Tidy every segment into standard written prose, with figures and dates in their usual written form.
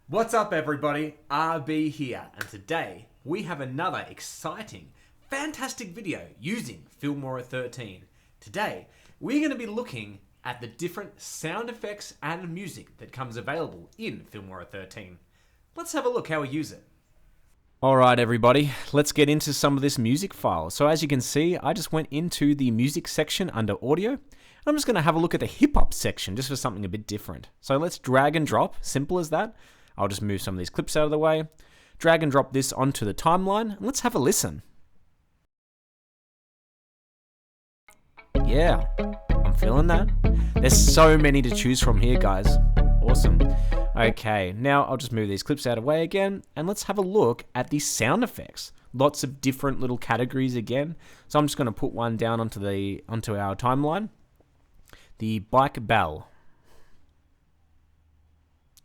What's up everybody, RB here, and today we have another exciting, fantastic video using Filmora 13. Today, we're going to be looking at the different sound effects and music that comes available in Filmora 13. Let's have a look how we use it. Alright everybody, let's get into some of this music file. So as you can see, I just went into the music section under audio. I'm just going to have a look at the hip hop section just for something a bit different. So let's drag and drop, simple as that. I'll just move some of these clips out of the way, drag and drop this onto the timeline, and let's have a listen. Yeah, I'm feeling that. There's so many to choose from here, guys. Awesome. Okay, now I'll just move these clips out of the way again, and let's have a look at the sound effects. Lots of different little categories again. So I'm just going to put one down onto our timeline. The bike bell.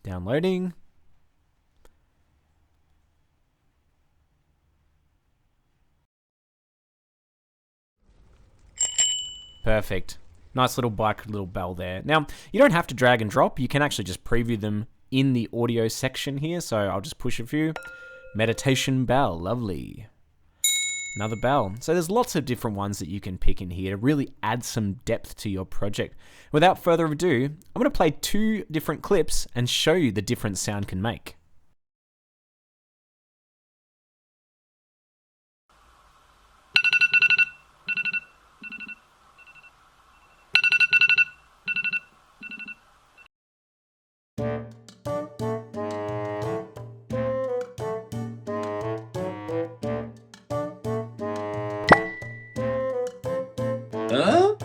Downloading. Perfect. Nice little bike, little bell there. Now, you don't have to drag and drop. You can actually just preview them in the audio section here. So I'll just push a few. Meditation bell, lovely. Another bell. So there's lots of different ones that you can pick in here to really add some depth to your project. Without further ado, I'm going to play two different clips and show you the difference sound can make. Huh?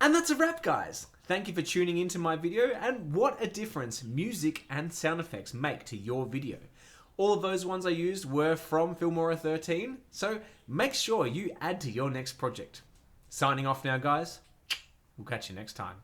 And that's a wrap, guys. Thank you for tuning into my video, and what a difference music and sound effects make to your video. All of those ones I used were from Filmora 13, so make sure you add to your next project. Signing off now, guys. We'll catch you next time.